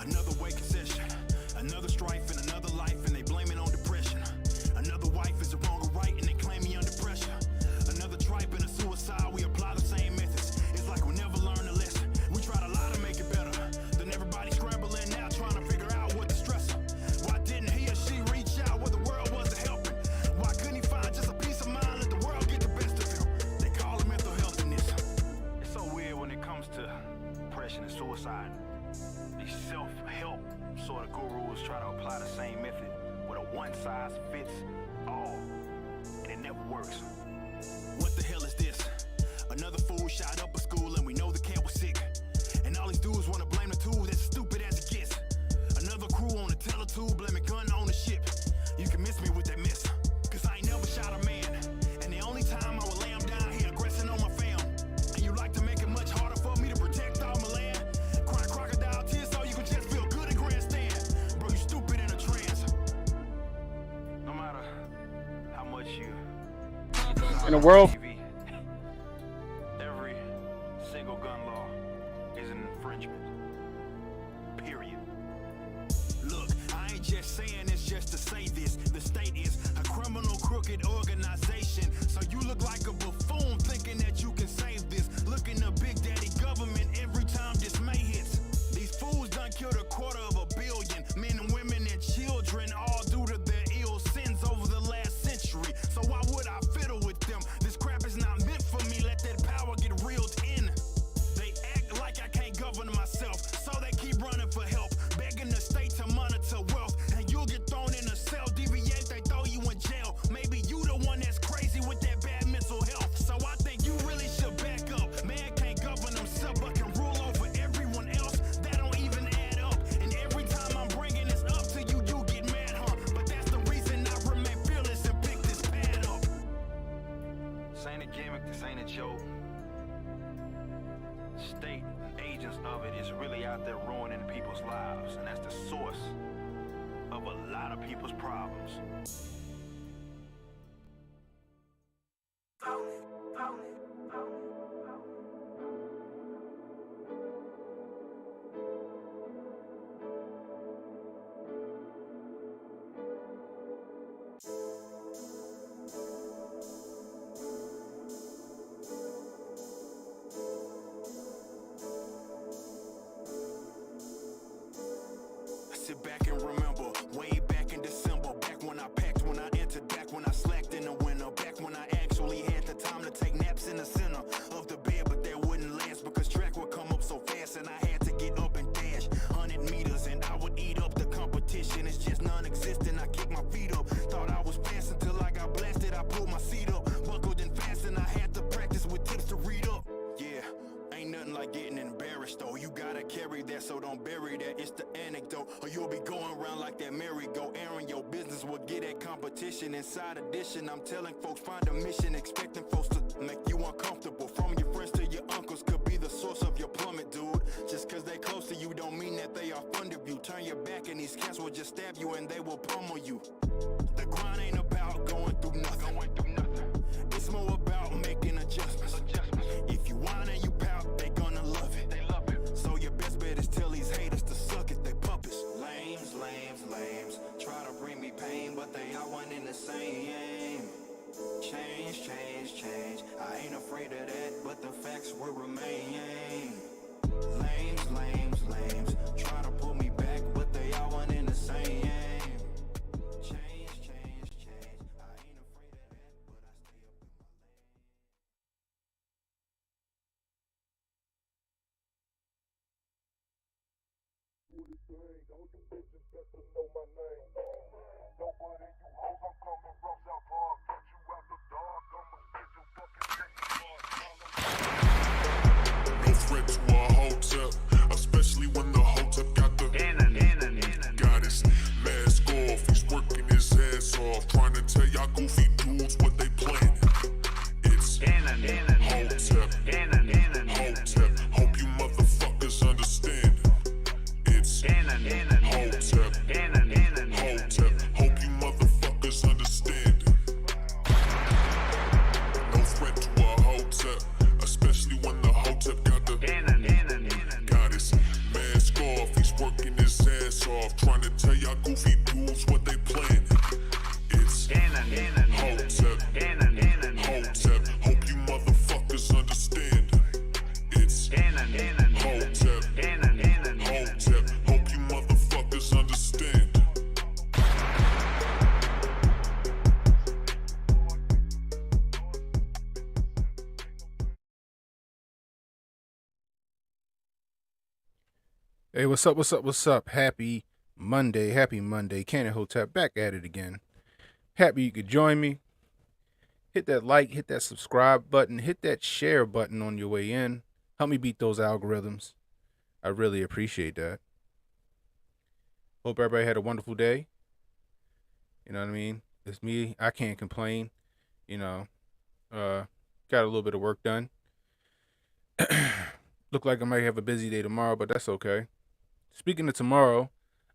Another wake session, another strife and another life, and they blame it on depression. Another wife is wrong or right, and they claim me under pressure. Another tribe and a suicide, we apply the same methods. It's like we never learn a lesson. We try to lie to make it better. Then everybody scrambling now, trying to figure out what to stress her. Why didn't he or she reach out where the world wasn't helping? Why couldn't he find just a peace of mind, let the world get the best of him? They call it mental health in this. It's so weird when it comes to depression and suicide. These self-help sort of gurus try to apply the same method with a one-size-fits-all, and it never works. What the hell is this? Another fool shot up a school and we know the cat was sick. And all these dudes want to blame the tools, that's stupid as it gets. Another crew on the teletube blaming gun ownership. You can miss me with that mess, cause I ain't never shot a man. And the only time I would lay him down here aggressing on my fam. And you like to make it much harder for me to protect all my land. Cry crocodile tears so you can just feel good at grandstand. Bro, you stupid in a trance. No matter how much you in a world, every single gun law is an infringement. Period. Look, I ain't just saying this just to say this. The state is a criminal, crooked organization. So you look like a buffoon thinking that you can save this. Looking to Big Daddy government every time dismay hits. These fools done killed 250 million men and women and children, all due to their ill sins over the last century. So why would I fiddle with them? This crap is not meant for me. Let that power get reeled in. They act like I can't govern myself, so they keep running for help, begging the state to monitor wealth. And you'll get thrown in a cell, deviate, they throw you in jail. Maybe you the one that's crazy with that bad mental health. So I think you really should back up. Man can't govern himself but can rule over everyone else. That don't even add up. And every time I'm bringing this up to you, you get mad, huh? But that's the reason I remain fearless and pick this pad up. This ain't a gimmick, this ain't a joke. State agents of it is really out there ruining people's lives, and that's the source of a lot of people's problems. Sit back and remember, way back in December, back when I packed, when I entered, back when I slacked in the winter, back when I actually had the time to take naps in the center of the bed, but that wouldn't last because track would come up so fast and I had to get up and dash 100 meters and I would eat up the competition. It's just non-existent. I kicked my feet up, thought I was fast until I got blasted. I pulled my seat up, buckled in fast, and I had to practice with tips to read up. Yeah, ain't nothing like getting embarrassed though. You gotta carry that, so don't bury that. It's the anecdote, or you'll be going around like that merry-go. Aaron, your business will get at competition. Inside edition, I'm telling folks, find a mission, expecting folks to make you uncomfortable. From your friends to your uncles could be the source of your plummet, dude. Just cause they close to you don't mean that they are fond of you. Turn your back and these cats will just stab you and they will pummel you. The grind ain't about going through nothing. It's more about making adjustments. If you whine and you pout, they gonna love it. So your best bet is tell these haters to suck it, they puppets. Lames, try to bring me pain, but they all one in the same. Change, I ain't afraid of that, but the facts will remain. Lames, try to pull me back, but they all one in the same. Change, I ain't afraid of that, but I stay up in my lane. All you bitches better know my name. Nobody you hoes, I'm coming rough out hard. Catch you out the dark, I'ma spit your fucking dick hard. No threat to a Hotep, especially when the Hotep got the goddess mask off. He's working his ass off, trying to tell y'all goofy dudes what they planning. It's Hotep, hope you motherfuckers understand. It's Hotep, hope you motherfuckers understand. No threat to a Hotep, especially when the Hotep got the goddess mask off. He's working his ass off, trying to tell y'all goofy dudes what they planning. It's Hotep, Hotep, hope you motherfuckers understand. It's Hotep, Hotep, hope you motherfuckers understand. Hey, what's up, what's up, what's up? Happy Monday, Canon Hotep, back at it again. Happy you could join me. Hit that like, hit that subscribe button, hit that share button on your way in. Help me beat those algorithms. I really appreciate that. Hope everybody had a wonderful day. You know what I mean? It's me. I can't complain. You know, got a little bit of work done. Look like I might have a busy day tomorrow, but that's okay. Speaking of tomorrow,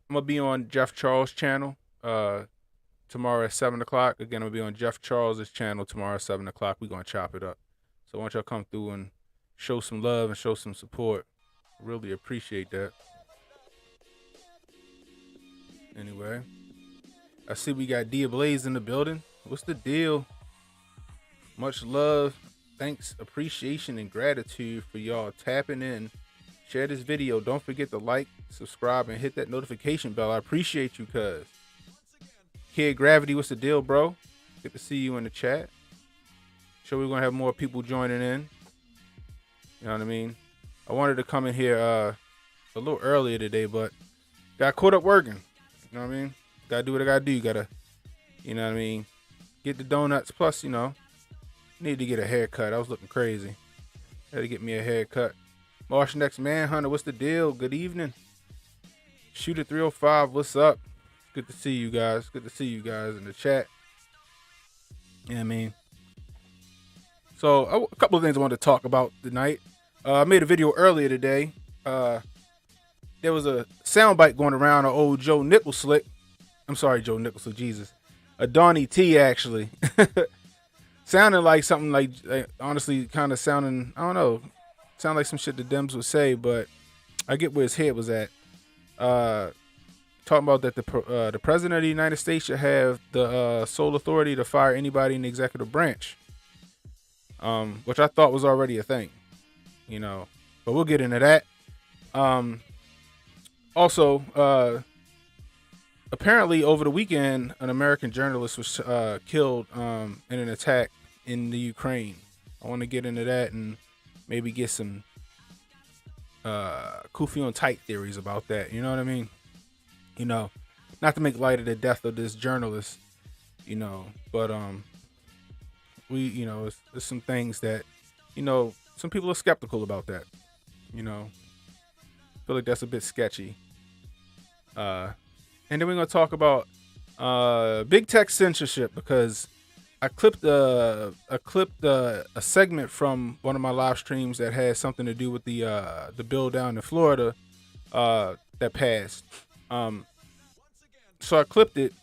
I'm going to be on Jeff Charles' channel tomorrow at 7 o'clock. Again, I'm going to be on Jeff Charles' channel tomorrow at 7 o'clock. We're going to chop it up. So I want y'all to come through and show some love and show some support. Really appreciate that. Anyway, I see we got Dia Blaze in the building. What's the deal? Much love, thanks, appreciation, and gratitude for y'all tapping in. Share this video. Don't forget to like, subscribe, and hit that notification bell. I appreciate you, cuz. Kid Gravity, what's the deal, bro? Good to see you in the chat. Sure, we're going to have more people joining in. You know what I mean? I wanted to come in here a little earlier today, but got caught up working. You know what I mean? Got to do what I got to do. Got to, you know what I mean, get the donuts. Plus, you know, need to get a haircut. I was looking crazy. Had to get me a haircut. Marsh Next Manhunter, what's the deal? Good evening. Shooter 305, what's up? Good to see you guys. Good to see you guys in the chat. Yeah, you know I mean. So, a couple of things I wanted to talk about tonight. I made a video earlier today. There was a soundbite going around of old Joe Nicholslick. I'm sorry, Joe Nicholslick, Jesus. Donnie T, actually. Sounding like something like honestly, kind of sounding, I don't know. Sound like some shit the Dems would say, but I get where his head was at. Talking about that the president of the United States should have the sole authority to fire anybody in the executive branch, which I thought was already a thing, you know. But we'll get into that. Also, apparently over the weekend, an American journalist was killed in an attack in the Ukraine. I want to get into that and maybe get some Kufi on tight theories about that. You know what I mean? You know, not to make light of the death of this journalist, you know, but we, you know, there's some things that, you know, some people are skeptical about that. You know, feel like that's a bit sketchy. And then we're gonna talk about big tech censorship, because I clipped a segment from one of my live streams that had something to do with the bill down in Florida that passed. So I clipped it,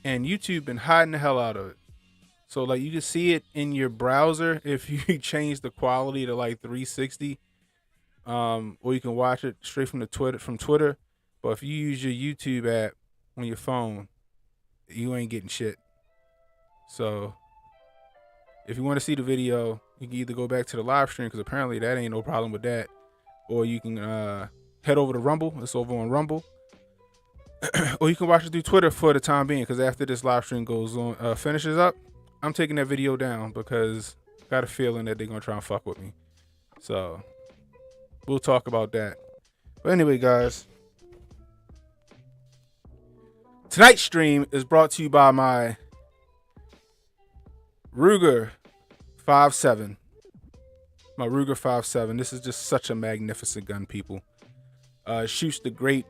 and YouTube been hiding the hell out of it. So like you can see it in your browser if you change the quality to like 360, or you can watch it straight from Twitter. But if you use your YouTube app on your phone, you ain't getting shit. So if you want to see the video, you can either go back to the live stream, because apparently that ain't no problem with that, or you can head over to Rumble. It's over on Rumble. Or you can watch it through Twitter for the time being, because after this live stream goes on, finishes up, I'm taking that video down because I got a feeling that they're gonna try and fuck with me. So we'll talk about that. But anyway, guys, tonight's stream is brought to you by my Ruger 5.7. My Ruger 5.7. This is just such a magnificent gun, people. Shoots the great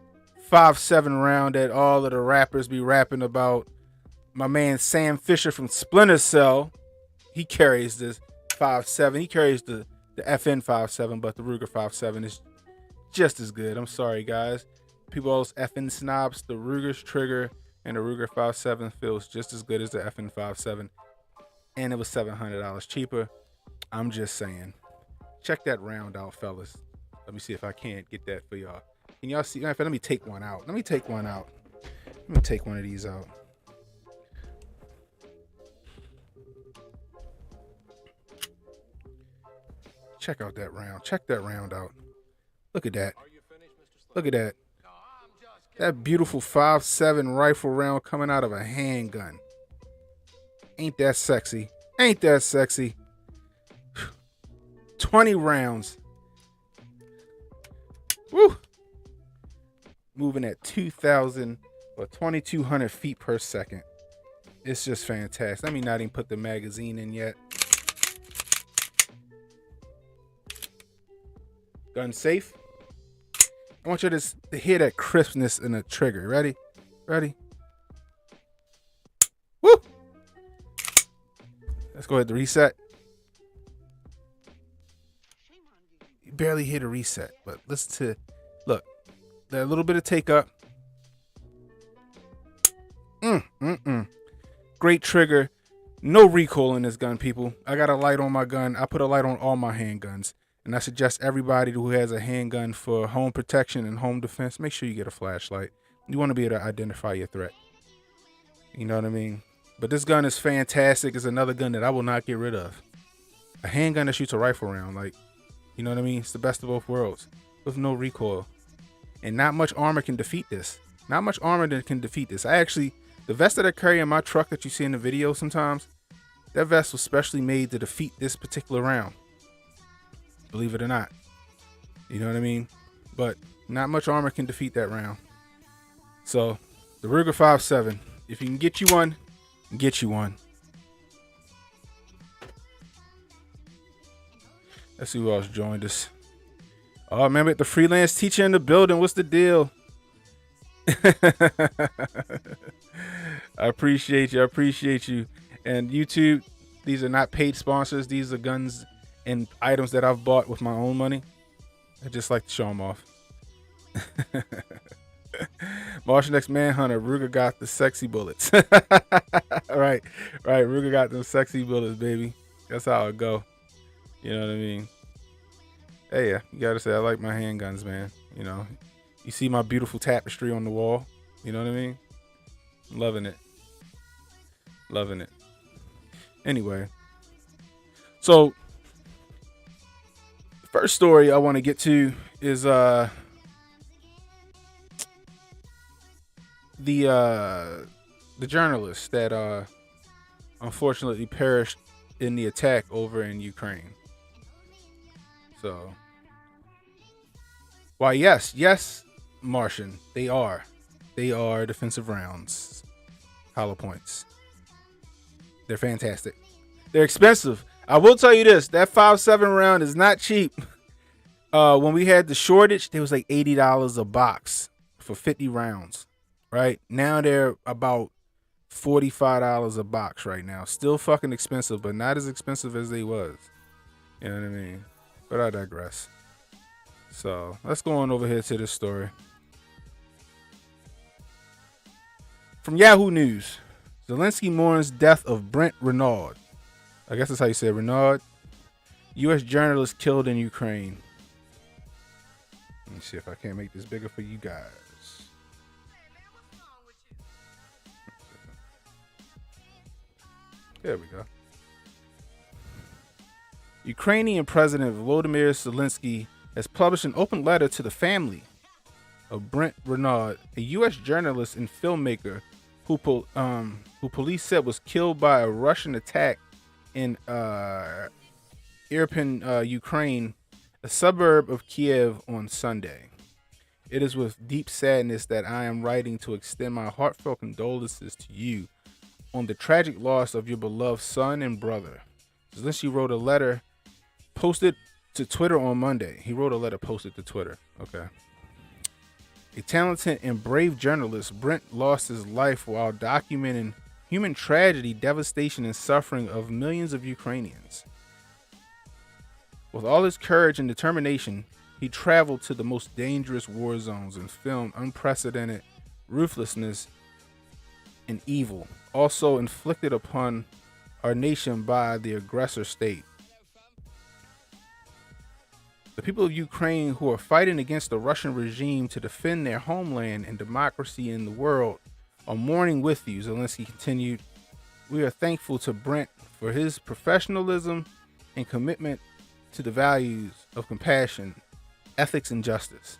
5.7 round that all of the rappers be rapping about. My man Sam Fisher from Splinter Cell, he carries this 5.7. He carries the FN 5.7, but the Ruger 5.7 is just as good. I'm sorry, guys. People always FN snobs. The Ruger's trigger and the Ruger 5.7 feels just as good as the FN 5.7. And it was $700 cheaper. I'm just saying. Check that round out, fellas. Let me see if I can't get that for y'all. Can y'all see? Let me take one out. Let me take one out. Let me take one of these out. Check out that round. Check that round out. Look at that. Look at that. That beautiful 5.7 rifle round coming out of a handgun. Ain't that sexy? Ain't that sexy? 20 rounds. Woo! Moving at 2,000 or 2,200 feet per second. It's just fantastic. Let me not even put the magazine in yet. Gun safe. I want you to hear that crispness in the trigger. Ready? Ready? Woo! Let's go ahead to reset. You barely hit a reset, but listen to, look, that little bit of take up. Great trigger. No recoil in this gun, people. I got a light on my gun. I put a light on all my handguns. And I suggest everybody who has a handgun for home protection and home defense, make sure you get a flashlight. You want to be able to identify your threat. You know what I mean? But this gun is fantastic. It's another gun that I will not get rid of. A handgun that shoots a rifle round. Like, you know what I mean? It's the best of both worlds. With no recoil. And not much armor can defeat this. Not much armor that can defeat this. The vest that I carry in my truck that you see in the video sometimes, that vest was specially made to defeat this particular round. Believe it or not. You know what I mean? But not much armor can defeat that round. So, the Ruger 5.7. If you can get you one, get you one. Let's see who else joined us. Oh, remember the freelance teacher in the building. What's the deal? I appreciate you. I appreciate you. And YouTube, these are not paid sponsors. These are guns and items that I've bought with my own money. I just like to show them off. Martian X Manhunter, Ruger got the sexy bullets. Right. Ruger got them sexy bullets, baby. That's how it go. You know what I mean? Hey, yeah, you gotta say I like my handguns, man. You know, you see my beautiful tapestry on the wall. You know what I mean? I'm loving it. Loving it. Anyway, so the first story I want to get to is the journalist that unfortunately perished in the attack over in Ukraine. So, why, yes, Martian, they are defensive rounds, hollow points. They're fantastic. They're expensive. I will tell you this: that 5.7 round is not cheap. When we had the shortage, it was like $80 a box for 50 rounds. Right now, they're about $45 a box right now. Still fucking expensive, but not as expensive as they was. You know what I mean? But I digress. So let's go on over here to this story. From Yahoo News, Zelensky mourns death of Brent Renaud. I guess that's how you say it, Renaud. U.S. journalist killed in Ukraine. Let me see if I can't make this bigger for you guys. There we go. Ukrainian President Volodymyr Zelensky has published an open letter to the family of Brent Renaud, a U.S. journalist and filmmaker who police said was killed by a Russian attack in Irpin, Ukraine, a suburb of Kiev, on Sunday. It is with deep sadness that I am writing to extend my heartfelt condolences to you on the tragic loss of your beloved son and brother. Zelensky wrote a letter posted to Twitter on Monday. He wrote a letter posted to Twitter. Okay. A talented and brave journalist, Brent lost his life while documenting human tragedy, devastation, and suffering of millions of Ukrainians. With all his courage and determination, he traveled to the most dangerous war zones and filmed unprecedented ruthlessness and evil, also inflicted upon our nation by the aggressor state. The people of Ukraine who are fighting against the Russian regime to defend their homeland and democracy in the world are mourning with you, Zelensky continued. We are thankful to Brent for his professionalism and commitment to the values of compassion, ethics, and justice.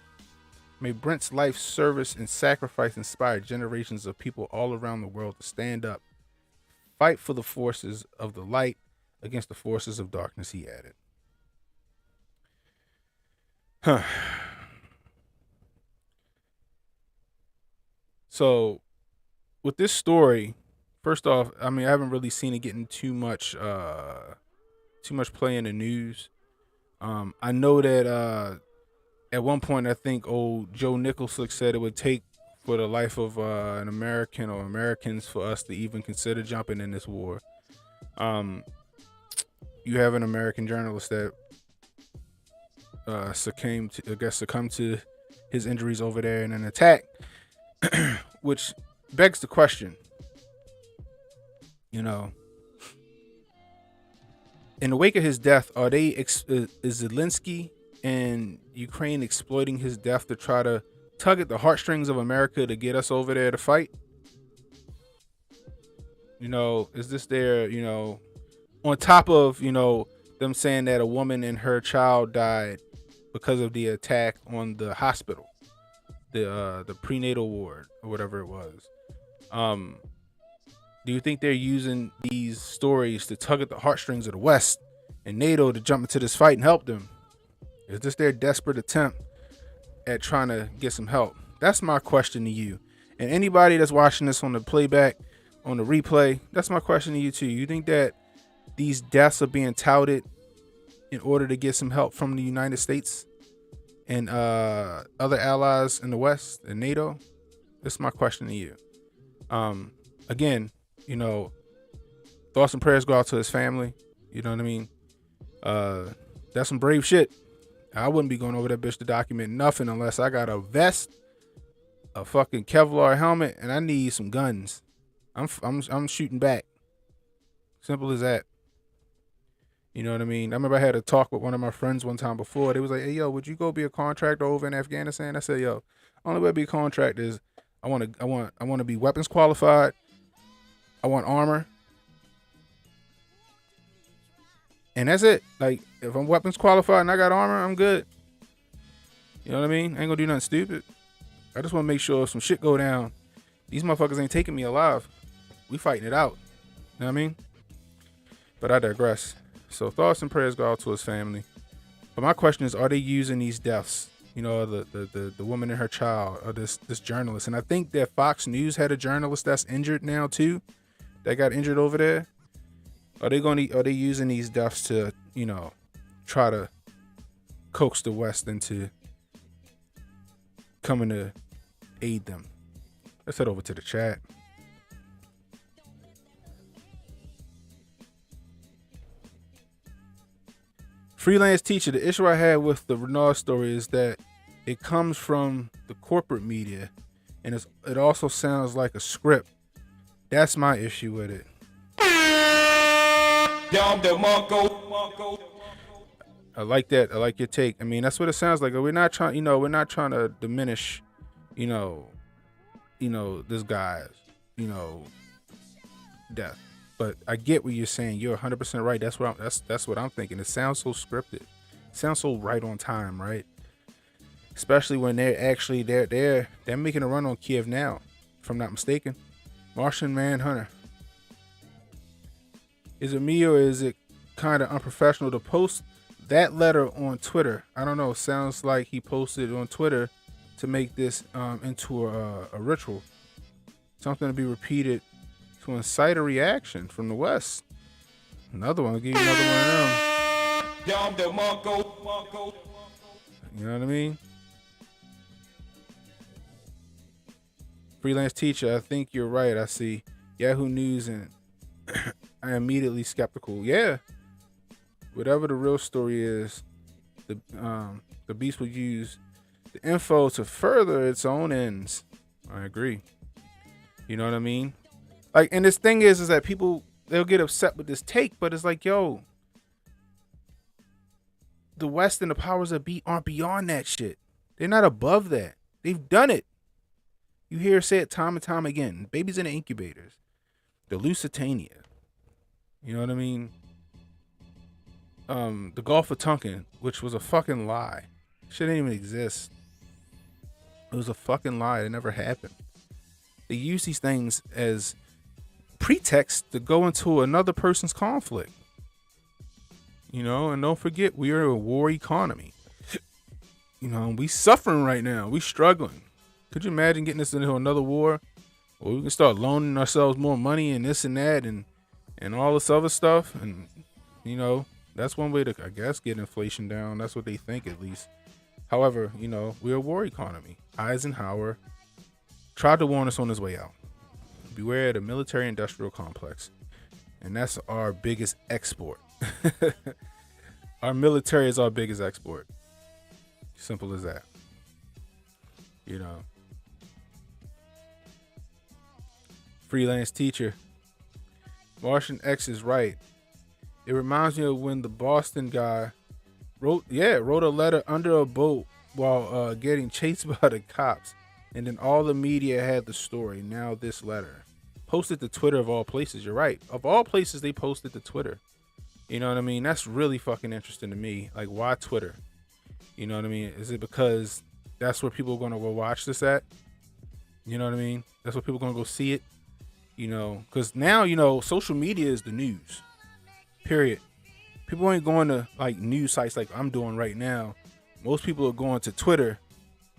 May Brent's life, service, and sacrifice inspire generations of people all around the world to stand up, fight for the forces of the light against the forces of darkness, he added. So, with this story, first off, I mean, I haven't really seen it getting too much play in the news. I know that at one point, I think old Joe Nicholson said it would take for the life of an American or Americans for us to even consider jumping in this war. You have an American journalist that succumbed to his injuries over there in an attack, which begs the question, you know, in the wake of his death, are they is Zelensky and Ukraine exploiting his death to try to tug at the heartstrings of America to get us over there to fight? You know, is this their, you know, on top of, you know, them saying that a woman and her child died because of the attack on the hospital, the prenatal ward or whatever it was. Do you think they're using these stories to tug at the heartstrings of the West and NATO to jump into this fight and help them? Is this their desperate attempt at trying to get some help? That's my question to you. And anybody that's watching this on the playback, on the replay, that's my question to you too. You think that these deaths are being touted in order to get some help from the United States and other allies in the West and NATO? That's my question to you. Again, you know, thoughts and prayers go out to his family. You know what I mean? That's some brave shit. I wouldn't be going over that bitch to document nothing unless I got a vest, a fucking Kevlar helmet, and I need some guns. I'm shooting back. Simple as that. You know what I mean? I remember I had a talk with one of my friends one time before. They was like, "Hey, yo, would you go be a contractor over in Afghanistan?" I said, "Yo, only way to be a contractor is I want to be weapons qualified. I want armor, and that's it. Like, if I'm weapons qualified and I got armor, I'm good. You know what I mean? I ain't gonna do nothing stupid. I just want to make sure if some shit go down, these motherfuckers ain't taking me alive. We fighting it out. You know what I mean? But I digress. So thoughts and prayers go out to his family. But my question is, are they using these deaths? You know, the woman and her child, or this journalist. And I think that Fox News had a journalist that's injured now too, that got injured over there. Are they using these deaths to, you know, try to coax the West into coming to aid them? Let's head over to the chat. Freelance teacher, the issue I had with the Renard story is that it comes from the corporate media, and it also sounds like a script. That's my issue with it. I like that. I like your take. I mean, that's what it sounds like. We're not trying to diminish, you know, this guy's, you know, death. But I get what you're saying. You're 100% right. That's what I'm thinking. It sounds so scripted. It sounds so right on time, right? Especially when they're making a run on Kiev now, if I'm not mistaken. Martian Manhunter. Is it me or is it kind of unprofessional to post that letter on Twitter? I don't know. Sounds like he posted it on Twitter to make this into a ritual. Something to be repeated to incite a reaction from the West. Another one. I'll give you another one of them. You know what I mean? Freelance teacher, I think you're right. I see Yahoo News and I am immediately skeptical. Yeah. Whatever the real story is, the beast will use the info to further its own ends. I agree. You know what I mean? Like, and this thing is that people, they'll get upset with this take, but it's like, yo, the West and the powers that be aren't beyond that shit. They're not above that. They've done it. You hear say it time and time again. Babies in the incubators. The Lusitania. You know what I mean? The Gulf of Tonkin, which was a fucking lie. Shit didn't even exist. It was a fucking lie. It never happened. They use these things as pretext to go into another person's conflict. You know, and don't forget, we are a war economy. You know, we suffering right now. We struggling. Could you imagine getting us into another war? Or we can start loaning ourselves more money and this and that and all this other stuff. And, you know, that's one way to, I guess, get inflation down. That's what they think, at least. However, you know, we're a war economy. Eisenhower tried to warn us on his way out. Beware of the military-industrial complex. And that's our biggest export. Our military is our biggest export. Simple as that. You know. Freelance teacher. Martian X is right. It reminds me of when the Boston guy wrote a letter under a boat while getting chased by the cops. And then all the media had the story. Now this letter. Posted to Twitter of all places. You're right. Of all places, they posted to Twitter. You know what I mean? That's really fucking interesting to me. Like, why Twitter? You know what I mean? Is it because that's where people are going to go watch this at? You know what I mean? That's where people are going to go see it. You know, because now, you know, social media is the news. Period. People ain't going to, like, news sites like I'm doing right now. Most people are going to Twitter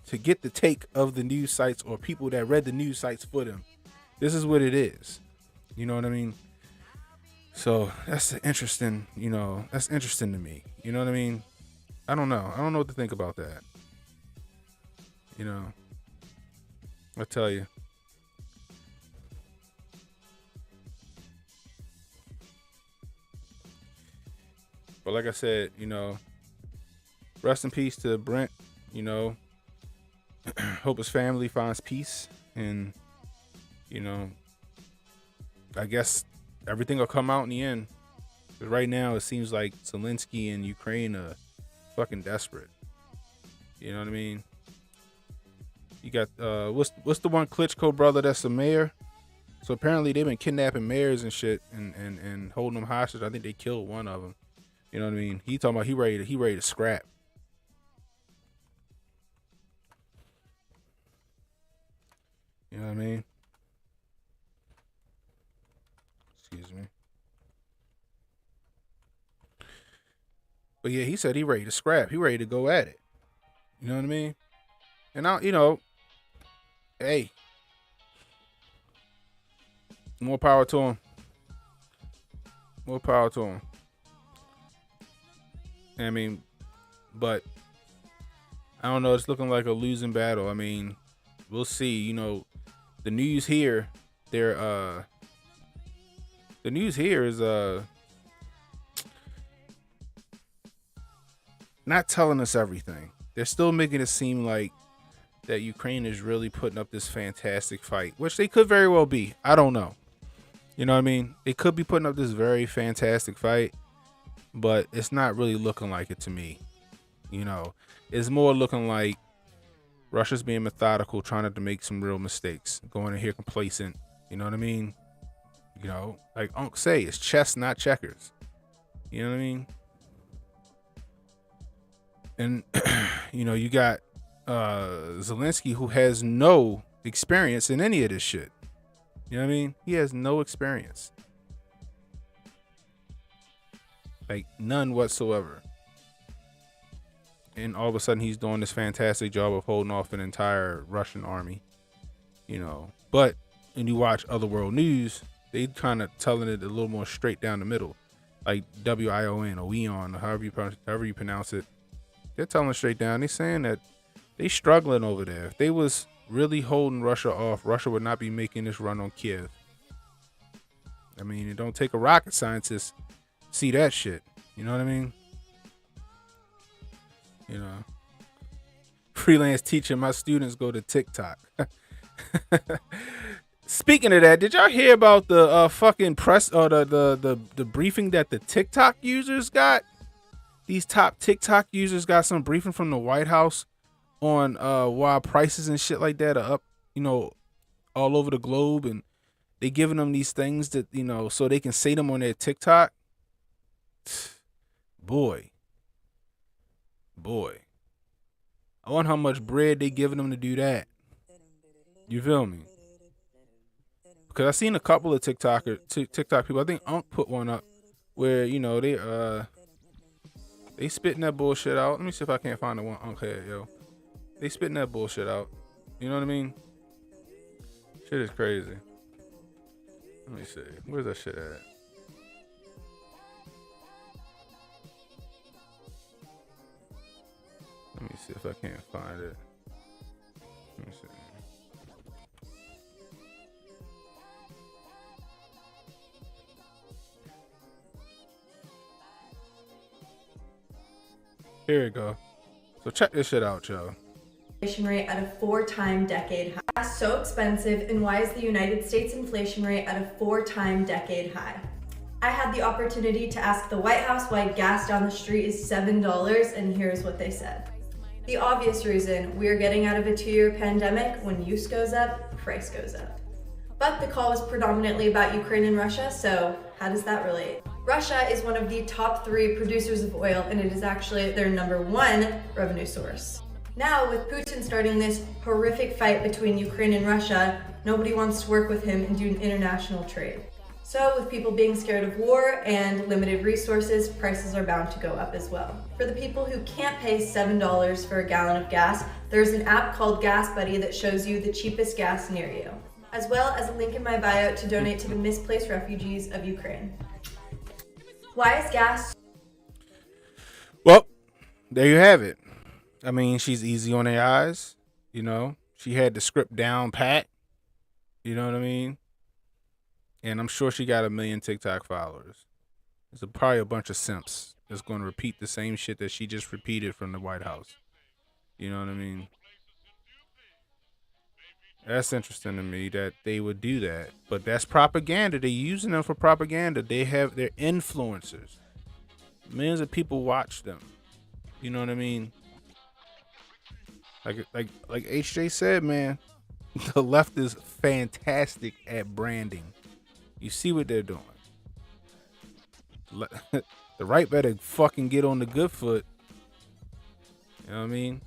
to get the take of the news sites or people that read the news sites for them. This is what it is. You know what I mean? So that's interesting, you know, that's interesting to me. You know what I mean? I don't know. I don't know what to think about that. You know, I tell you. But like I said, you know, rest in peace to Brent, you know, hope his family finds peace and, you know, I guess everything will come out in the end. But right now, it seems like Zelensky and Ukraine are fucking desperate. You know what I mean? You got what's the one Klitschko brother that's a mayor? So apparently they've been kidnapping mayors and shit and holding them hostage. I think they killed one of them. You know what I mean? He talking about he ready to scrap. You know what I mean? Excuse me. But yeah, he said he ready to scrap. He ready to go at it. You know what I mean? And now, you know, hey, more power to him. More power to him. I mean, but I don't know. It's looking like a losing battle. I mean, we'll see. You know, the news here, the news here is not telling us everything. They're still making it seem like that Ukraine is really putting up this fantastic fight, which they could very well be. I don't know. You know what I mean? They could be putting up this very fantastic fight, but it's not really looking like it to me. You know, it's more looking like Russia's being methodical, trying to make some real mistakes, going in here complacent. You know what I mean? You know, like Unc say, it's chess, not checkers. You know what I mean? And, you know, you got Zelensky, who has no experience in any of this shit. You know what I mean? He has no experience. Like, none whatsoever. And all of a sudden, he's doing this fantastic job of holding off an entire Russian army. You know, but when you watch other world news, they kind of telling it a little more straight down the middle. Like WION or WION, or however you pronounce it. They're telling it straight down. They're saying that they struggling over there. If they was really holding Russia off, Russia would not be making this run on Kiev. I mean, it don't take a rocket scientist to see that shit. You know what I mean? You know, freelance teacher, my students go to TikTok. Speaking of that, did y'all hear about the fucking press or the briefing that the TikTok users got? these top TikTok users got some briefing from the White House on why prices and shit like that are up, you know, all over the globe, and they giving them these things that, you know, so they can say them on their TikTok. Boy. I wonder how much bread they giving them to do that. You feel me? Because I seen a couple of TikTok people. I think Unc put one up where, you know, they spitting that bullshit out. Let me see if I can't find the one Unc had, yo. They spitting that bullshit out. You know what I mean? Shit is crazy. Let me see. Where's that shit at? Let me see if I can't find it. Let me see. Here we go. So check this shit out, y'all. Inflation rate at a 4-time decade high. Gas so expensive, and why is the United States inflation rate at a 4-time decade high? I had the opportunity to ask the White House why gas down the street is $7, and here's what they said. The obvious reason: we're getting out of a 2-year pandemic. When use goes up, price goes up. But the call was predominantly about Ukraine and Russia, so how does that relate? Russia is one of the top 3 producers of oil, and it is actually their #1 revenue source. Now, with Putin starting this horrific fight between Ukraine and Russia, nobody wants to work with him and do an international trade. So with people being scared of war and limited resources, prices are bound to go up as well. For the people who can't pay $7 for a gallon of gas, there's an app called Gas Buddy that shows you the cheapest gas near you, as well as a link in my bio to donate to the misplaced refugees of Ukraine. Why is gas? Well, there you have it. I mean, she's easy on the eyes, you know. She had the script down pat, you know what I mean? And I'm sure she got 1 million TikTok followers. There's probably a bunch of simps that's going to repeat the same shit that she just repeated from the White House. You know what I mean? That's interesting to me that they would do that. But that's propaganda. They're using them for propaganda. They're influencers. Millions of people watch them. You know what I mean? Like HJ said, man, the left is fantastic at branding. You see what they're doing. The right better fucking get on the good foot. You know what I mean?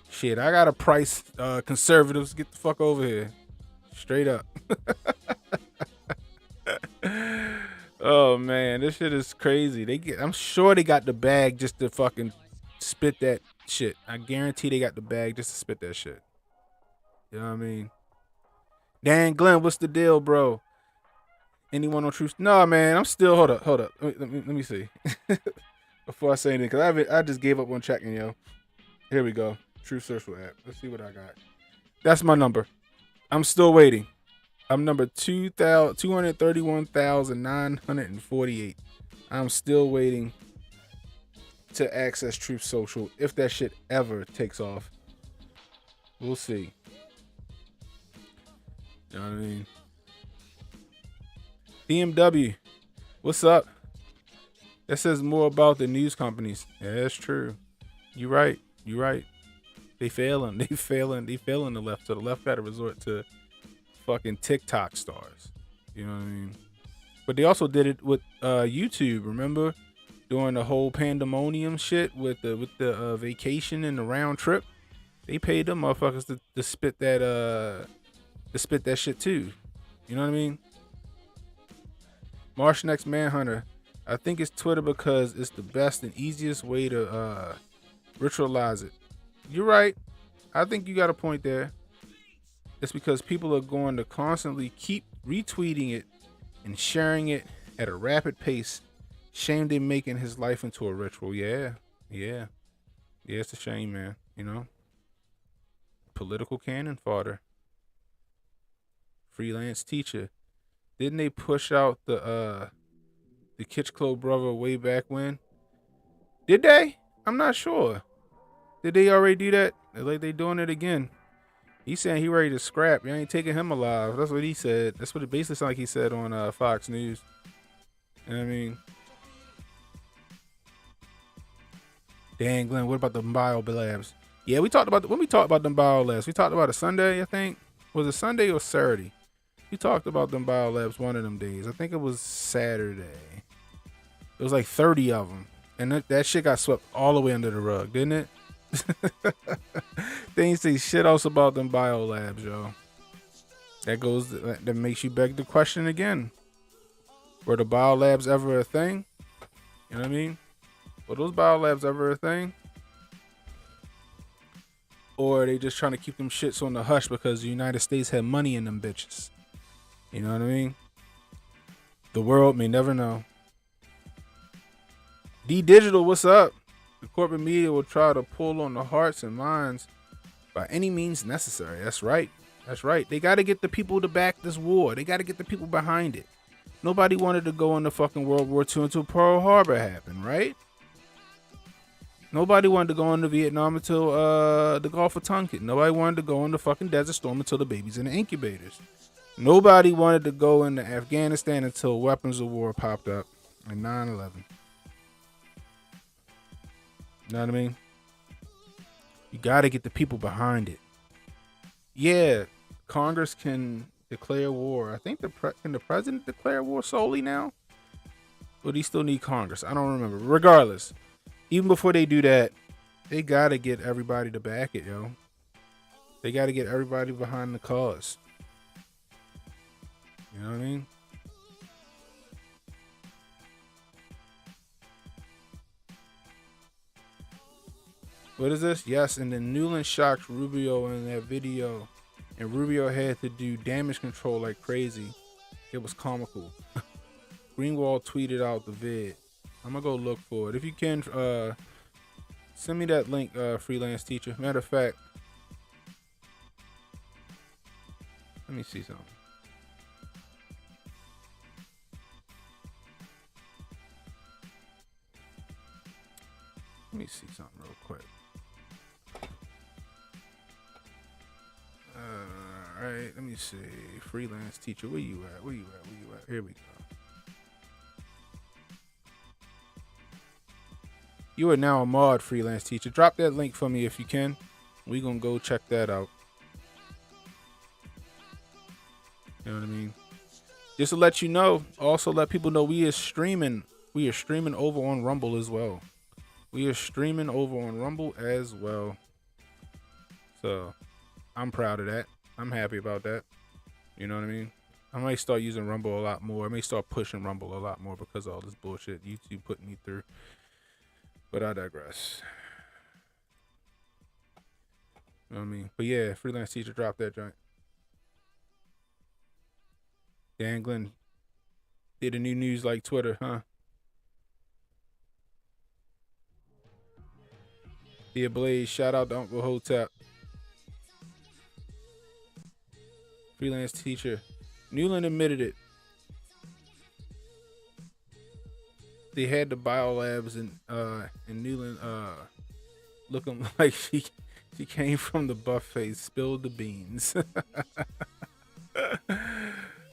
Shit, I gotta price conservatives. Get the fuck over here. Straight up. Oh man, this shit is crazy. I'm sure they got the bag just to fucking spit that shit. I guarantee they got the bag just to spit that shit. You know what I mean? Dan Glenn, what's the deal, bro? Anyone on Truth? No, man, I'm still. Hold up. Let me see. Before I say anything, because I just gave up on checking, yo. Here we go. Truth Social app. Let's see what I got. That's my number. I'm still waiting. I'm number 231,948. I'm still waiting to access Truth Social if that shit ever takes off. We'll see. You know what I mean? BMW, what's up? That says more about the news companies. Yeah, that's true. You're right. They failing the left. So the left got to resort to fucking TikTok stars. You know what I mean? But they also did it with YouTube. Remember, during the whole pandemonium shit with the vacation and the round trip, they paid them motherfuckers to spit that shit too. You know what I mean? Marsh Next Manhunter. I think it's Twitter because it's the best and easiest way to ritualize it. You're right. I think you got a point there. It's because people are going to constantly keep retweeting it and sharing it at a rapid pace. Shame they're making his life into a ritual. Yeah, it's a shame, man. You know? Political cannon fodder. Freelance teacher. Didn't they push out the Kitschklo brother way back when? Did they? I'm not sure. Did they already do that? Like they doing it again. He's saying he ready to scrap. You ain't taking him alive. That's what he said. That's what it basically sounded like he said on Fox News. You know what I mean? Dan Glenn, what about the bio labs? Yeah, we talked about when we talked about them bio labs. We talked about a Sunday, I think. Was it Sunday or Saturday? We talked about them bio labs one of them days. I think it was Saturday. It was like 30 of them, and that shit got swept all the way under the rug, didn't it? They ain't say shit else about them bio labs, yo. That makes you beg the question again: were the bio labs ever a thing? You know what I mean? Were those bio labs ever a thing? Or are they just trying to keep them shits on the hush because the United States had money in them bitches? You know what I mean? The world may never know. D-Digital, what's up? The corporate media will try to pull on the hearts and minds by any means necessary. That's right. That's right. They got to get the people to back this war. They got to get the people behind it. Nobody wanted to go into fucking World War II until Pearl Harbor happened, right? Nobody wanted to go into Vietnam until the Gulf of Tonkin. Nobody wanted to go into fucking Desert Storm until the babies in the incubators. Nobody wanted to go into Afghanistan until weapons of war popped up in 9/11. You know what I mean? You got to get the people behind it. Yeah, Congress can declare war. I think can the president declare war solely now? Or do you still need Congress? I don't remember. Regardless, even before they do that, they got to get everybody to back it, yo. They got to get everybody behind the cause. You know what I mean? What is this? Yes, and then Newland shocked Rubio in that video, and Rubio had to do damage control like crazy. It was comical. Greenwald tweeted out the vid. I'm gonna go look for it. If you can, send me that link, freelance teacher. Matter of fact, let me see something. Let me see something real quick. All right, let me see. Freelance teacher, where you at? Where you at? Where you at? Here we go. You are now a mod, freelance teacher. Drop that link for me if you can. We gonna go check that out. You know what I mean? Just to let you know, also let people know we are streaming. We are streaming over on Rumble as well. We are streaming over on Rumble as well. So I'm proud of that. I'm happy about that. You know what I mean? I might start using Rumble a lot more. I may start pushing Rumble a lot more because of all this bullshit YouTube putting me through. But I digress. You know what I mean? But yeah, freelance teacher, drop that joint. Dan Glenn did a new news like Twitter, huh? Yeah, Blaze, shout out to Uncle Hotep. Freelance teacher. Newland admitted it. They had the biolabs and Newland looking like she came from the buffet, spilled the beans.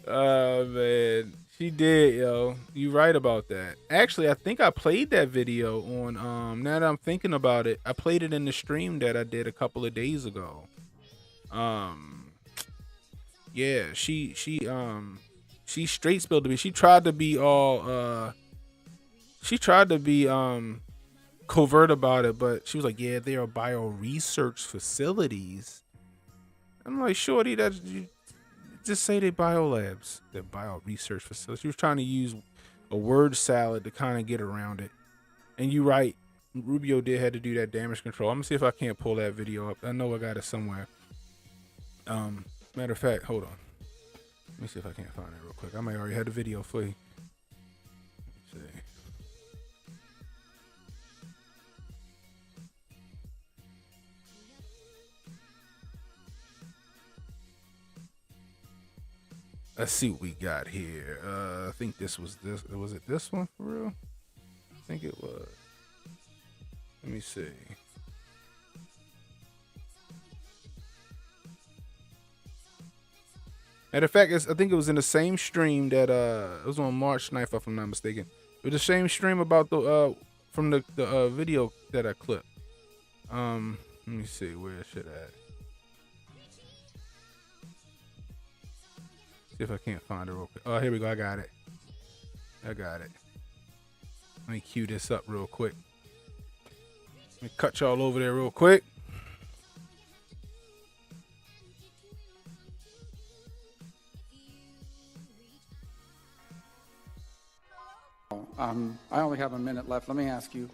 Oh man, she did, yo. You right about that. Actually, I think I played that video on now that I'm thinking about it, I played it in the stream that I did a couple of days ago. Yeah, she straight spilled the beans. She tried to be all covert about it, but she was like, yeah, they are bio research facilities. I'm like, shorty, that's you just say they biolabs. They're bio research facilities. She was trying to use a word salad to kind of get around it. And you're right, Rubio did have to do that damage control. I'm gonna see if I can't pull that video up. I know I got it somewhere. Matter of fact, hold on. Let me see if I can't find it real quick. I might already have the video for you. Let's see. Let's see what we got here. I think this was this. Was it this one for real? I think it was. Let me see. Matter of fact, I think it was in the same stream that it was on March 9th, if I'm not mistaken. It was the same stream about the from the video that I clipped. Let me see where it should at. See if I can't find it real quick. Oh, here we go. I got it. Let me cue this up real quick. Let me cut y'all over there real quick. I only have a minute left. Let me ask you,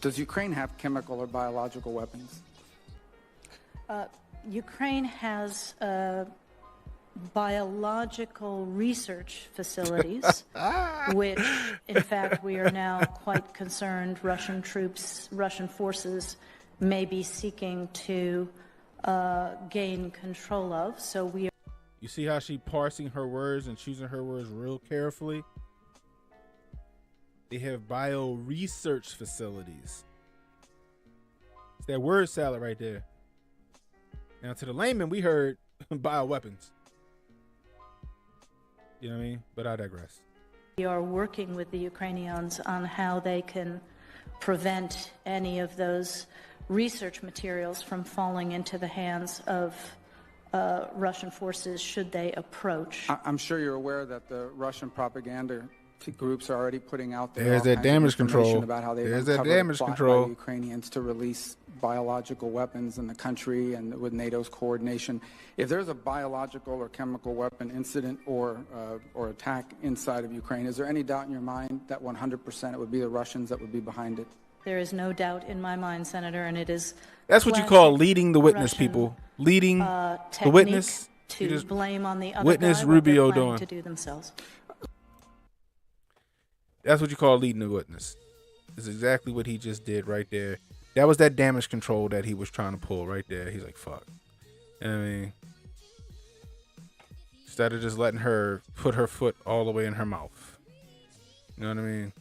does Ukraine have chemical or biological weapons? Ukraine has biological research facilities, which, in fact, we are now quite concerned Russian forces may be seeking to gain control of. So we are. You see how she parsing her words and choosing her words real carefully? They have bio research facilities. It's that word salad right there. Now to the layman, we heard bioweapons. You know what I mean? But I digress. We are working with the Ukrainians on how they can prevent any of those research materials from falling into the hands of Russian forces should they approach. I'm sure you're aware that the Russian propaganda groups are already putting out there There's that damage control about how they've There's that uncovered a damage plot control by Ukrainians to release biological weapons in the country and with NATO's coordination. If there's a biological or chemical weapon incident or attack inside of Ukraine, is there any doubt in your mind that 100% it would be the Russians that would be behind it? There is no doubt in my mind, Senator, and it is. That's what you call leading the witness, Russian, people. Leading the witness. To blame on the other witness guy Rubio what they're doing to do themselves. That's what you call leading the witness. It's exactly what he just did right there. That was that damage control that he was trying to pull right there. He's like, fuck. You know what I mean? Instead of just letting her put her foot all the way in her mouth. You know what I mean?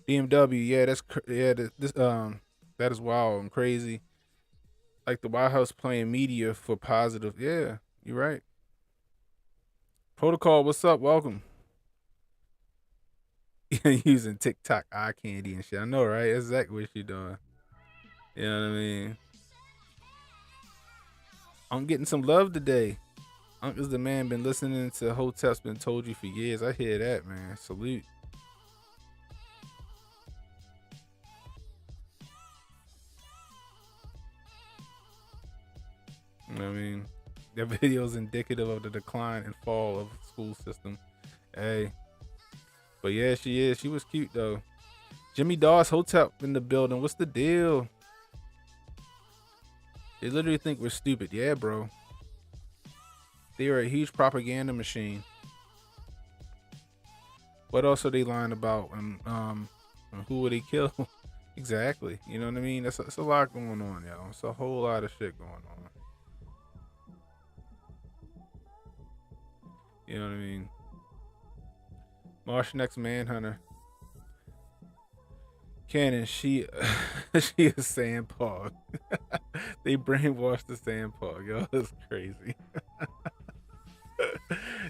BMW, that is wild and crazy. Like the Whitehouse playing media for positive. Yeah, you're right. Protocol, what's up? Welcome. Using TikTok eye candy and shit. I know, right? That's exactly what she's doing. You know what I mean? I'm getting some love today. Uncle's the man. Been listening to Hotep's been told you for years. I hear that, man. Salute. You know what I mean? That video is indicative of the decline and fall of the school system. Hey. But yeah, she is. She was cute, though. Jimmy Dawes, Hotep in the building. What's the deal? They literally think we're stupid. Yeah, bro. They are a huge propaganda machine. What else are they lying about? And who would they kill? Exactly. You know what I mean? It's a lot going on, yo. It's a whole lot of shit going on. You know what I mean? Marsh next Manhunter. Cannon, she is Sandpog. They brainwashed the Sandpog, yo. That's crazy.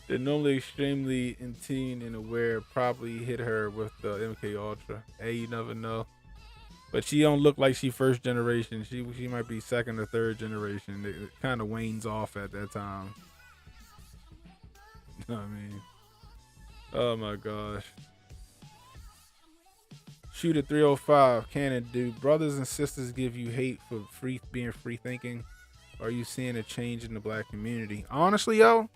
They're normally extremely in tune and aware. Probably hit her with the MK Ultra. Hey, you never know. But she don't look like she first generation. She might be second or third generation. It kind of wanes off at that time. You know what I mean? Oh my gosh. Shooter 305. Cannon, do brothers and sisters give you hate for being free thinking? Or are you seeing a change in the black community? Honestly, yo,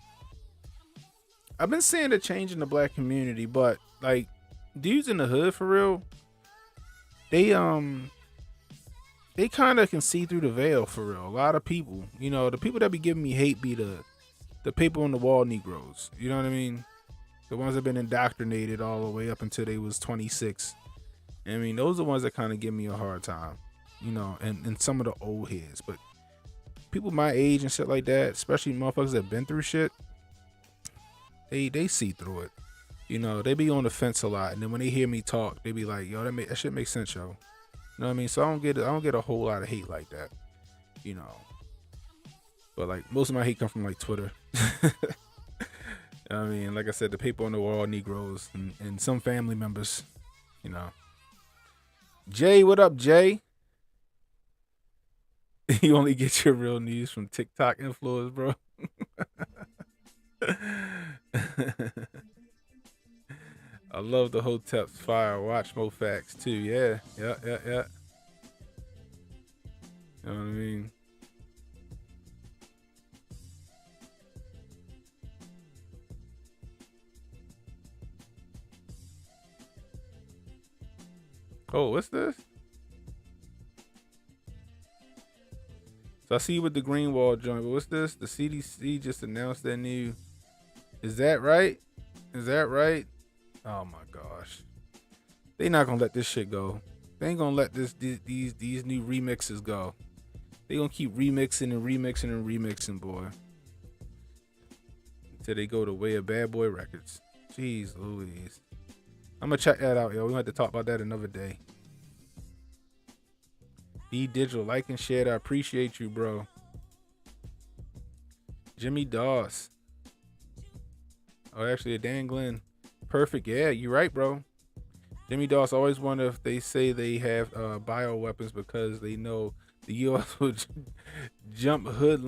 I've been seeing a change in the black community, but like dudes in the hood for real, they kind of can see through the veil for real. A lot of people, you know, the people that be giving me hate be the paper on the wall Negroes. You know what I mean? The ones that have been indoctrinated all the way up until they was 26. I mean, those are the ones that kind of give me a hard time, you know, and some of the old heads. But people my age and shit like that, especially motherfuckers that been through shit, they see through it. You know, they be on the fence a lot, and then when they hear me talk, they be like, "Yo, that shit makes sense, yo." You know what I mean? So I don't get a whole lot of hate like that, you know. But like most of my hate come from like Twitter. I mean, like I said, the paper on the wall, Negroes and some family members, you know. Jay, what up, Jay? You only get your real news from TikTok influencers, bro. I love the Hotep's fire. Watch more facts too. Yeah. You know what I mean? Oh, what's this? So I see you with the Greenwald joint, but what's this? The CDC just announced their new. Is that right? Is that right? Oh my gosh. They not gonna let this shit go. They ain't gonna let these new remixes go. They gonna keep remixing and remixing and remixing, boy. Until they go the way of Bad Boy Records. Jeez Louise. I'm gonna check that out, yo. We're gonna have to talk about that another day. D Digital, like and share. I appreciate you, bro. Jimmy Doss. Oh, actually, Dan Glenn. Perfect. Yeah, you're right, bro. Jimmy Doss always wonder if they say they have bioweapons because they know the U.S. would jump hook,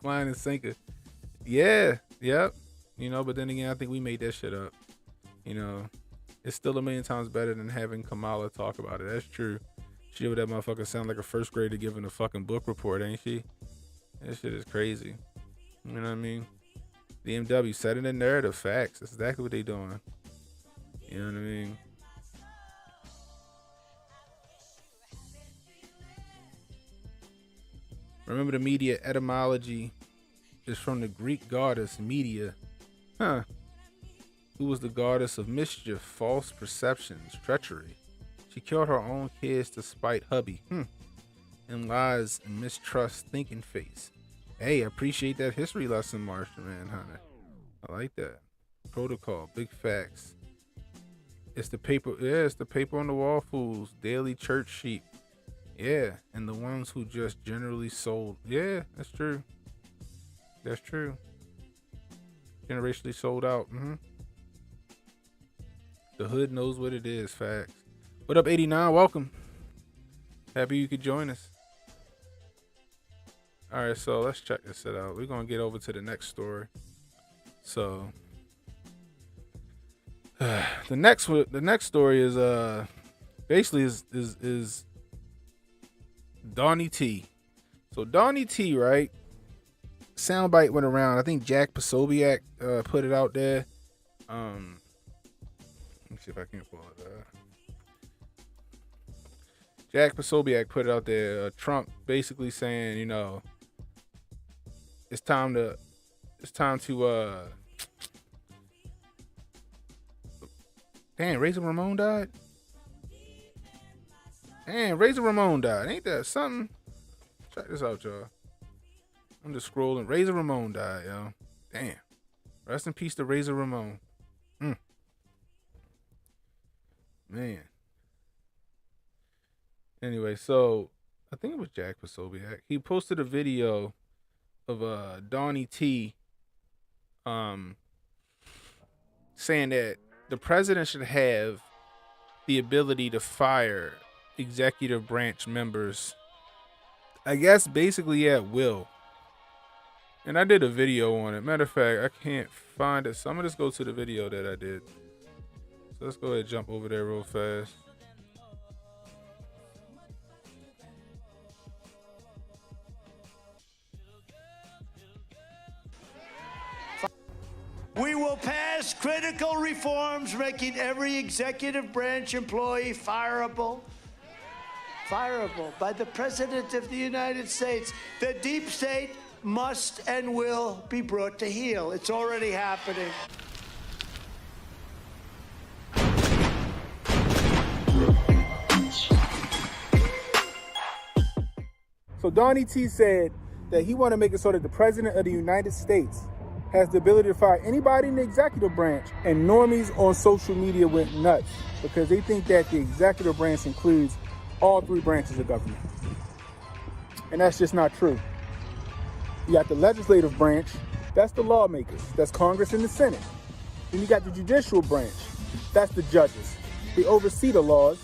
line, and sinker. Yeah, yep. You know, but then again, I think we made that shit up. You know, it's still a million times better than having Kamala talk about it. That's true. She over that motherfucker sound like a first grader giving a fucking book report, ain't she? That shit is crazy. You know what I mean? The MW setting the narrative, facts. That's exactly what they doing. You know what I mean? Remember, the media etymology is from the Greek goddess Media. Huh. Who was the goddess of mischief, false perceptions, treachery. She killed her own kids to spite hubby. And lies and mistrust thinking face. Hey, I appreciate that history lesson, Marshall Manhunter. I like that. Protocol, big facts. It's the paper. Yeah, it's the paper on the wall fools. Daily church sheep. Yeah, and the ones who just generally sold. Yeah, that's true. That's true. Generationally sold out. The hood knows what it is. Facts. What up, 89? Welcome. Happy you could join us. All right, so let's check this shit out. We're gonna get over to the next story. So the next story is basically is Donnie T. So Donnie T, right? Soundbite went around. I think Jack Posobiec put it out there. Let me see if I can pull it up. Jack Posobiec put it out there. Trump basically saying, you know, it's time to damn, Razor Ramon died. Damn, Razor Ramon died. Ain't that something? Check this out, y'all. I'm just scrolling. Razor Ramon died, yo. Damn. Rest in peace to Razor Ramon. Man. Anyway, so I think it was Jack Posobiec. He posted a video of Donnie T saying that the president should have the ability to fire executive branch members, I guess basically at will. And I did a video on it. Matter of fact, I can't find it, so I'm gonna just go to the video that I did. So let's go ahead and jump over there real fast. We will pass critical reforms making every executive branch employee fireable by the President of the United States. The deep state must and will be brought to heel. It's already happening. So Donnie T said that he want to make it so that the President of the United States has the ability to fire anybody in the executive branch, and normies on social media went nuts because they think that the executive branch includes all three branches of government. And that's just not true. You got the legislative branch That's the lawmakers. That's Congress and the Senate. Then you got the judicial branch. That's the judges. They oversee the laws,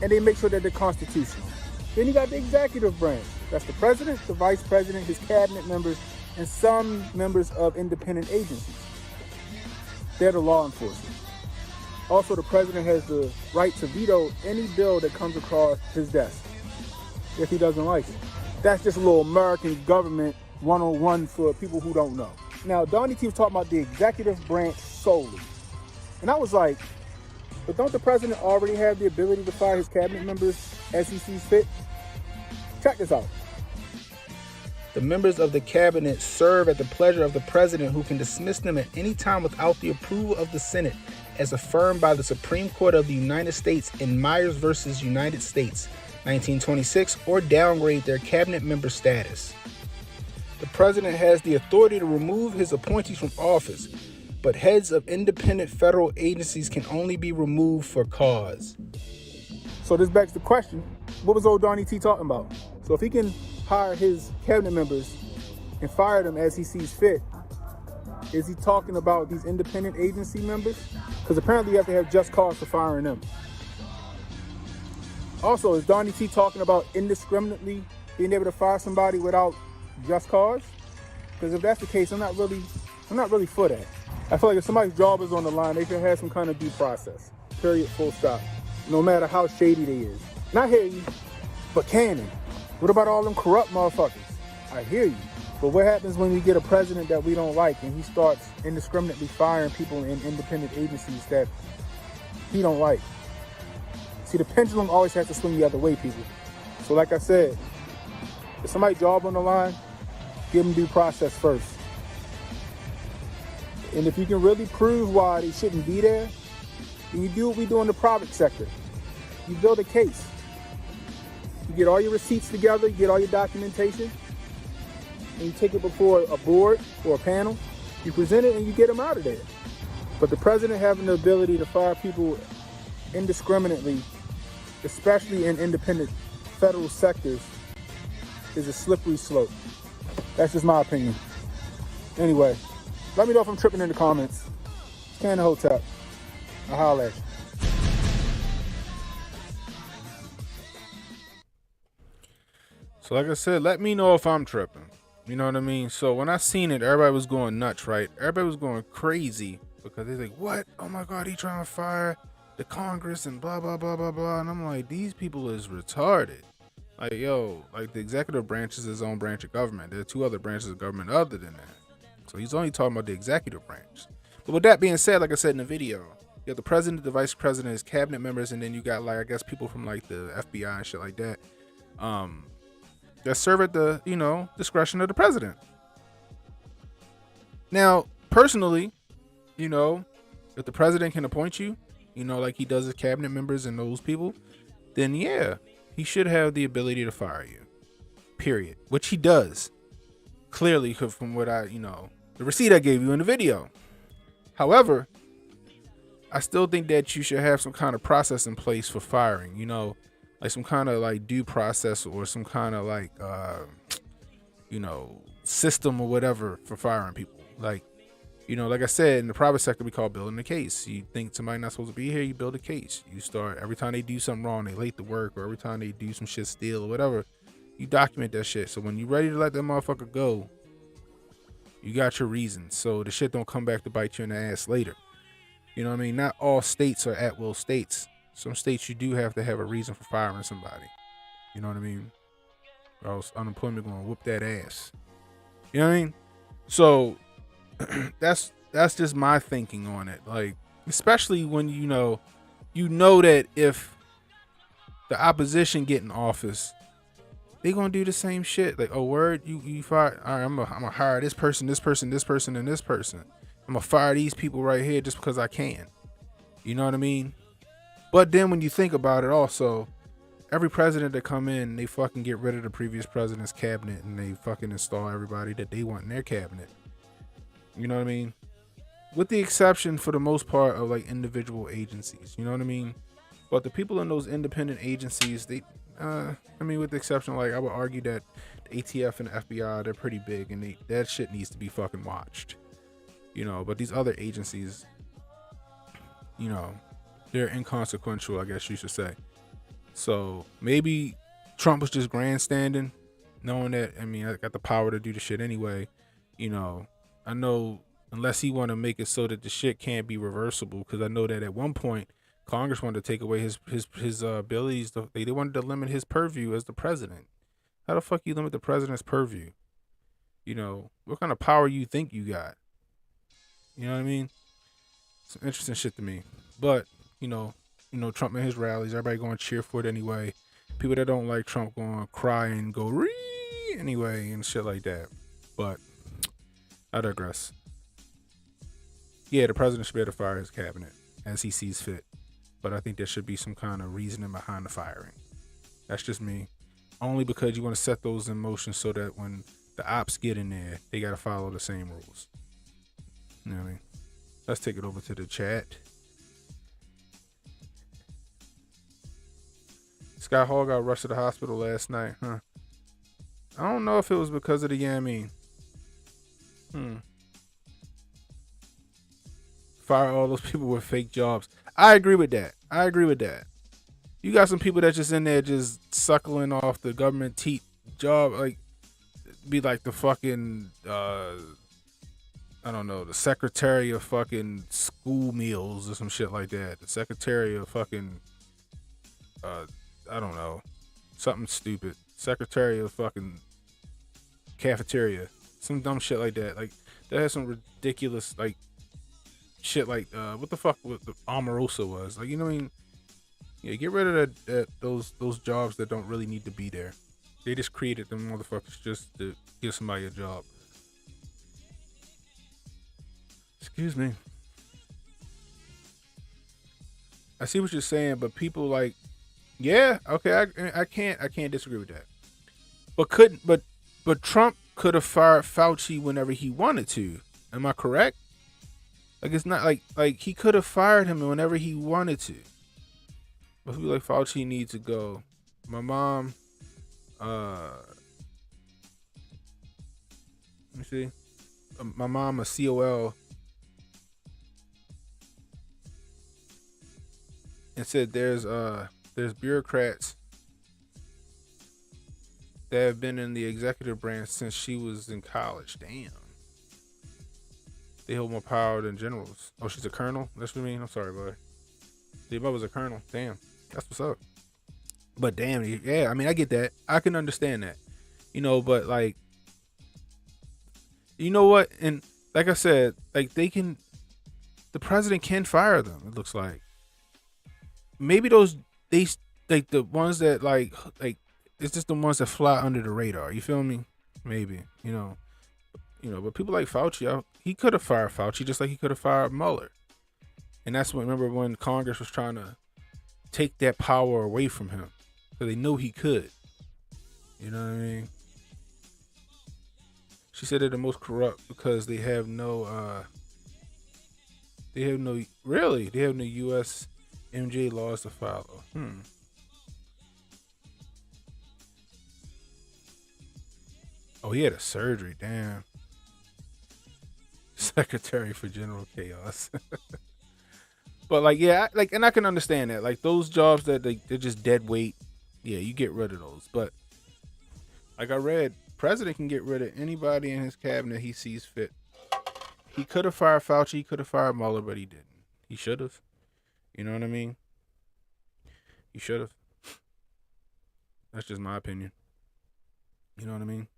and they make sure that they're constitutional. Then you got the executive branch. That's the president, the vice president, his cabinet members, and some members of independent agencies. They're the law enforcement. Also, the president has the right to veto any bill that comes across his desk if he doesn't like it. That's just a little American government 101 for people who don't know. Now, Donnie T was talking about the executive branch solely. And I was like, but don't the president already have the ability to fire his cabinet members as he sees fit? Check this out. The members of the cabinet serve at the pleasure of the president, who can dismiss them at any time without the approval of the Senate, as affirmed by the Supreme Court of the United States in Myers versus United States, 1926, or downgrade their cabinet member status. The president has the authority to remove his appointees from office, but heads of independent federal agencies can only be removed for cause. So this begs the question, what was old Donnie T talking about? So if he can hire his cabinet members and fire them as he sees fit, is he talking about these independent agency members? Because apparently you have to have just cause for firing them. Also, is Donnie T talking about indiscriminately being able to fire somebody without just cause? Because if that's the case, I'm not really for that. I feel like if somebody's job is on the line, they should have some kind of due process. Period, full stop. No matter how shady they is. And I hear you, but Cannon, what about all them corrupt motherfuckers? I hear you. But what happens when we get a president that we don't like and he starts indiscriminately firing people in independent agencies that he don't like? See, the pendulum always has to swing the other way, people. So like I said, if somebody's job on the line, give them due process first. And if you can really prove why they shouldn't be there, then you do what we do in the private sector. You build a case. You get all your receipts together, you get all your documentation, and you take it before a board or a panel. You present it and you get them out of there. But the president having the ability to fire people indiscriminately, especially in independent federal sectors, is a slippery slope. That's just my opinion. Anyway, let me know if I'm tripping in the comments. It's Ken the Hotep. I'll holler at you. So like I said, let me know if I'm tripping. You know what I mean? So when I seen it, everybody was going nuts, right? Everybody was going crazy because they're like, what? Oh my God, he trying to fire the Congress and blah, blah, blah, blah, blah. And I'm like, these people is retarded. Like, yo, like the executive branch is his own branch of government. There are two other branches of government other than that. So he's only talking about the executive branch. But with that being said, like I said in the video, you have the president, the vice president, his cabinet members, and then you got, like, I guess people from like the FBI and shit like that. That serve at the, discretion of the president. Now, personally, if the president can appoint you, like he does his cabinet members and those people, then yeah, he should have the ability to fire you. Period. Which he does. Clearly, from what the receipt I gave you in the video. However, I still think that you should have some kind of process in place for firing, like some kind of like due process or some kind of like, system or whatever for firing people. Like, like I said, in the private sector, we call building a case. You think somebody not supposed to be here, you build a case. You start, every time they do something wrong, they late to work, or every time they do some shit steal or whatever, you document that shit. So when you're ready to let that motherfucker go, you got your reasons. So the shit don't come back to bite you in the ass later. You know what I mean? Not all states are at will states. Some states you do have to have a reason for firing somebody. You know what I mean? Or else unemployment going to whoop that ass. You know what I mean? So that's just my thinking on it. Like, especially when you know that if the opposition get in office, they gonna do the same shit. Like, oh word, you fire. All right, I'm gonna hire this person, this person, this person, and this person. I'm gonna fire these people right here just because I can. You know what I mean? But then when you think about it, also, every president that come in, they fucking get rid of the previous president's cabinet and they fucking install everybody that they want in their cabinet. You know what I mean? With the exception, for the most part, of like individual agencies. You know what I mean? But the people in those independent agencies, I mean, with the exception, like I would argue that the ATF and the FBI, they're pretty big, and that shit needs to be fucking watched. You know, but these other agencies, you know, they're inconsequential, I guess you should say. So maybe Trump was just grandstanding, knowing that, I mean, I got the power to do the shit anyway. You know, I know unless he want to make it so that the shit can't be reversible, because I know that at one point Congress wanted to take away his abilities. They wanted to limit his purview as the president. How the fuck you limit the president's purview? You know, what kind of power you think you got? You know what I mean? Some interesting shit to me. But, you know, Trump and his rallies, everybody going to cheer for it anyway. People that don't like Trump going to cry and go ree anyway and shit like that. But I digress. Yeah, the president should be able to fire his cabinet as he sees fit. But I think there should be some kind of reasoning behind the firing. That's just me. Only because you want to set those in motion so that when the ops get in there, they got to follow the same rules. You know what I mean? Let's take it over to the chat. Scott Hall got rushed to the hospital last night, huh? I don't know if it was because of the Yamin. Fire all those people with fake jobs. I agree with that. You got some people that just in there just suckling off the government job, like be like the fucking I don't know, the secretary of fucking school meals or some shit like that. The secretary of fucking I don't know, something stupid. Secretary of fucking cafeteria, some dumb shit like that. Like that has some ridiculous like shit like what the fuck what the Omarosa was like. You know what I mean? Yeah, get rid of those jobs that don't really need to be there. They just created them motherfuckers just to give somebody a job. Excuse me. I see what you're saying, but people like, yeah, okay, I can't disagree with that. But Trump could have fired Fauci whenever he wanted to. Am I correct? Like it's not like he could have fired him whenever he wanted to. But people like Fauci need to go. My mom, let me see. My mom, a COL, and said there's bureaucrats that have been in the executive branch since she was in college. Damn. They hold more power than generals. Oh, she's a colonel? That's what you mean? I'm sorry, boy. The mother was a colonel. Damn. That's what's up. But damn, yeah, I mean, I get that. I can understand that. You know, but like, you know what? And like I said, like the president can fire them, it looks like. Maybe like the ones that like it's just the ones that fly under the radar. You feel me? Maybe, you know, but people like Fauci, he could have fired Fauci just like he could have fired Mueller. And that's remember when Congress was trying to take that power away from him, because they knew he could. You know what I mean? She said they're the most corrupt because they have no U.S. MJ laws to follow. Oh, he had a surgery. Damn. Secretary for General Chaos. But like, yeah, like, and I can understand that. Like those jobs that they're just dead weight. Yeah, you get rid of those. But like I read, president can get rid of anybody in his cabinet he sees fit. He could have fired Fauci, he could have fired Mueller, but he didn't. He should have. You know what I mean? He should have. That's just my opinion. You know what I mean?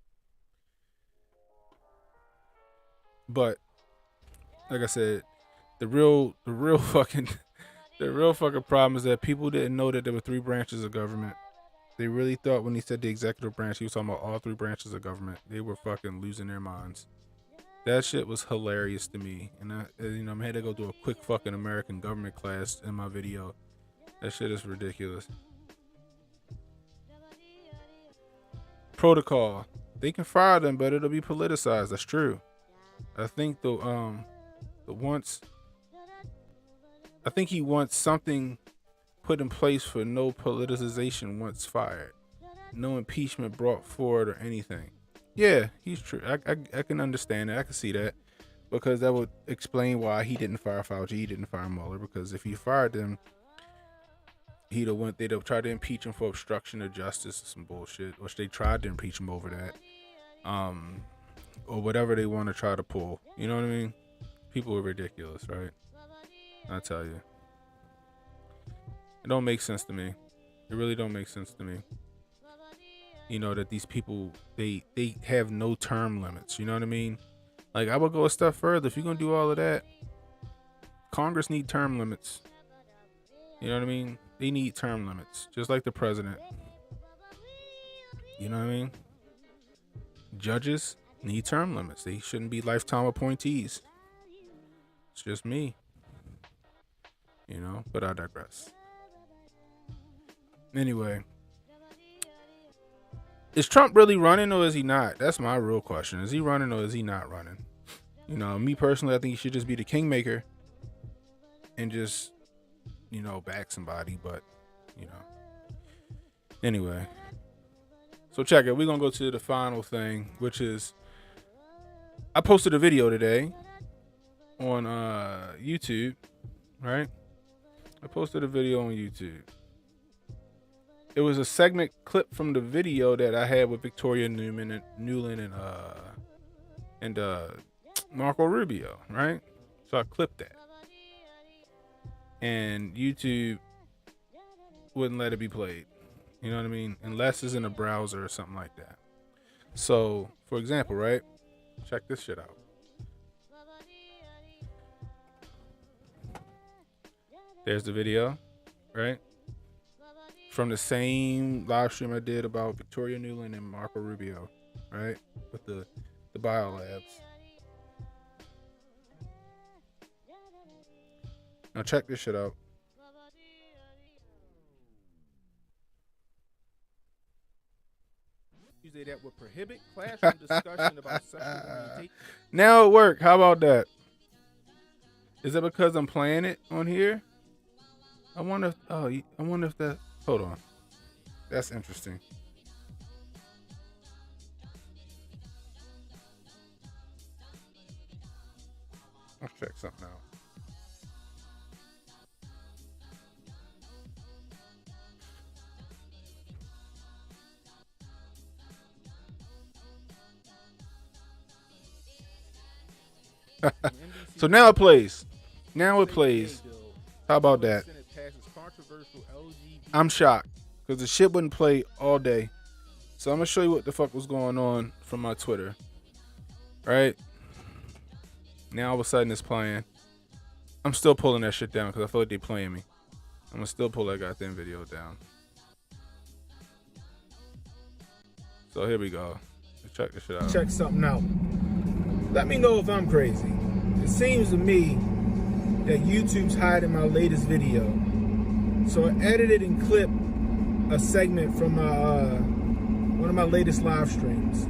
But like I said, the real fucking problem is that people didn't know that there were 3 branches of government. They really thought when he said the executive branch, he was talking about all 3 branches of government. They were fucking losing their minds. That shit was hilarious to me. And I had to go do a quick fucking American government class in my video. That shit is ridiculous. Protocol. They can fire them, but it'll be politicized. That's true. I think he wants something put in place for no politicization once fired. No impeachment brought forward or anything. Yeah, he's true. I can understand that. I can see that. Because that would explain why he didn't fire Fauci, he didn't fire Mueller. Because if he fired them, they'd have tried to impeach him for obstruction of justice or some bullshit. Which they tried to impeach him over that. Or whatever they want to try to pull. You know what I mean? People are ridiculous, right? I tell you. It don't make sense to me. It really don't make sense to me. You know, that these people, they have no term limits. You know what I mean? Like, I would go a step further. If you're going to do all of that, Congress need term limits. You know what I mean? They need term limits. Just like the president. You know what I mean? Judges need term limits. They shouldn't be lifetime appointees. It's just me. You know? But I digress. Anyway. Is Trump really running or is he not? That's my real question. Is he running or is he not running? You know, me personally, I think he should just be the kingmaker and just, you know, back somebody. But, you know. Anyway. So check it. We're going to go to the final thing, which is I posted a video today on YouTube, right? I posted a video on YouTube. It was a segment clip from the video that I had with Victoria Newland and Marco Rubio, right? So I clipped that. And YouTube wouldn't let it be played. You know what I mean? Unless it's in a browser or something like that. So, for example, right? Check this shit out. There's the video, right? From the same live stream I did about Victoria Newland and Marco Rubio, right? With the biolabs. Now check this shit out. That would prohibit classroom discussion about sexual orientation. Now it worked. How about that? Is that because I'm playing it on here? I wonder if that. Hold on. That's interesting. Let's check something out. So now it plays. Now it plays. How about that? I'm shocked because the shit wouldn't play all day. So I'm gonna show you what the fuck was going on from my Twitter. Right now, all of a sudden it's playing. I'm still pulling that shit down because I feel like they playing me. I'm gonna still pull that goddamn video down. So here we go. Let's check this shit out. Check something out. Let me know if I'm crazy. It seems to me that YouTube's hiding my latest video. So I edited and clipped a segment from one of my latest live streams.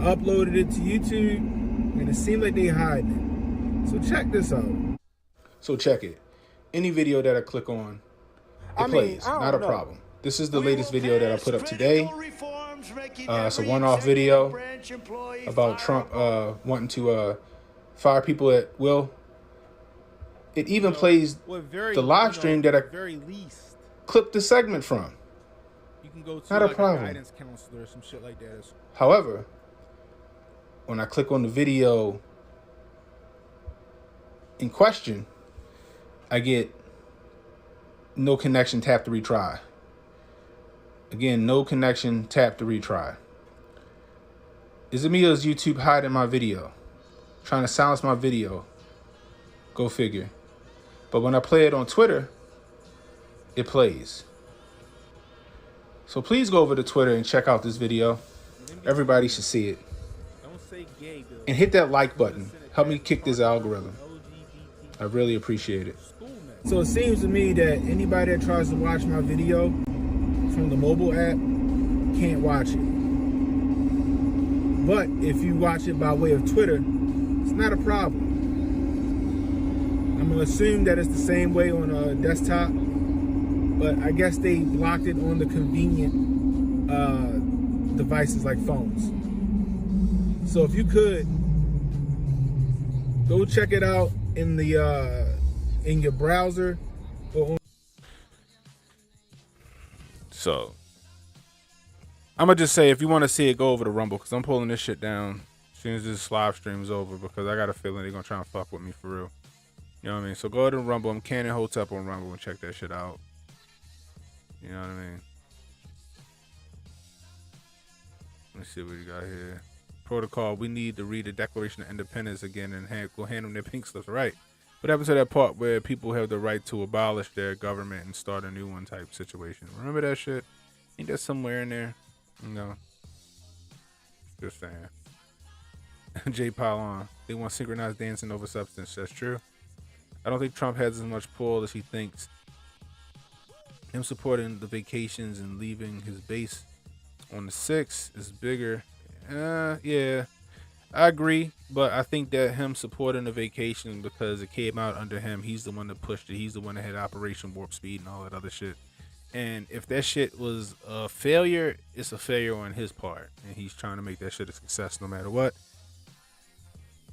I uploaded it to YouTube, and it seemed like they hiding it. So check this out. So check it. Any video that I click on, it plays. Not a problem. This is the latest video that I put up today. It's a one-off video about Trump wanting to fire people at will. It even plays the live stream that I clipped the segment from. Not a problem. However, when I click on the video in question, I get no connection, tap to retry. Again, no connection, tap to retry. Is it me or is YouTube hiding my video? Trying to silence my video? Go figure. But when I play it on Twitter, it plays. So please go over to Twitter and check out this video. Everybody should see it. And hit that like button. Help me kick this algorithm. I really appreciate it. So it seems to me that anybody that tries to watch my video from the mobile app can't watch it. But if you watch it by way of Twitter, it's not a problem. I'm I'm gonna assume that it's the same way on a desktop, but I guess they blocked it on the convenient devices like phones. So if you could go check it out in the in your browser or on. So I'm gonna just say, if you want to see it, go over to Rumble, because I'm pulling this shit down as soon as this live stream's over, because I got a feeling they're gonna try and fuck with me for real. You know what I mean? So go to Rumble. I'm Canon Hotep on Rumble and check that shit out. You know what I mean? Let's see what we got here. Protocol. We need to read the Declaration of Independence again and go hand them their pink slips. Right. What happened to that part where people have the right to abolish their government and start a new one type situation? Remember that shit? Ain't that somewhere in there? No. Just saying. Jay Palon. They want synchronized dancing over substance. That's true. I don't think Trump has as much pull as he thinks. Him supporting the vacations and leaving his base on the 6th is bigger. Yeah, I agree, but I think that him supporting the vacation because it came out under him, he's the one that pushed it. He's the one that had Operation Warp Speed and all that other shit. And if that shit was a failure, it's a failure on his part, and he's trying to make that shit a success no matter what.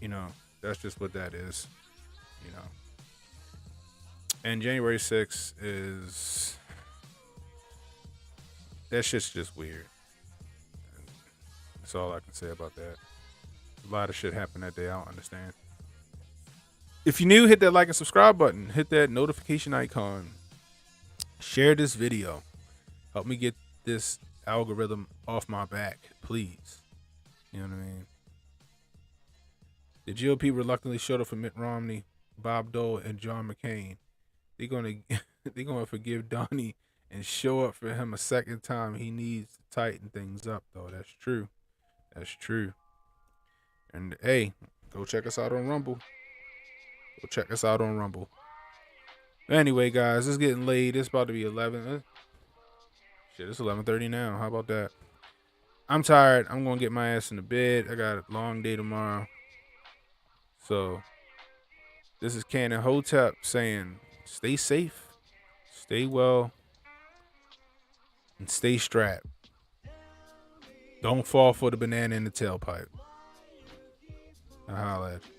You know, that's just what that is. You know. And January 6th is... that shit's just weird. That's all I can say about that. A lot of shit happened that day. I don't understand. If you're new, hit that like and subscribe button. Hit that notification icon. Share this video. Help me get this algorithm off my back, please. You know what I mean? The GOP reluctantly showed up for Mitt Romney, Bob Dole, and John McCain. They're gonna forgive Donnie and show up for him a second time. He needs to tighten things up, though. That's true. That's true. And hey, go check us out on Rumble. Go check us out on Rumble. Anyway, guys, it's getting late. It's about to be 11. Shit, it's 11:30 now. How about that? I'm tired. I'm gonna get my ass in the bed. I got a long day tomorrow. So this is Canon Hotep saying, stay safe, stay well, and stay strapped. Don't fall for the banana in the tailpipe. I'll holla at you.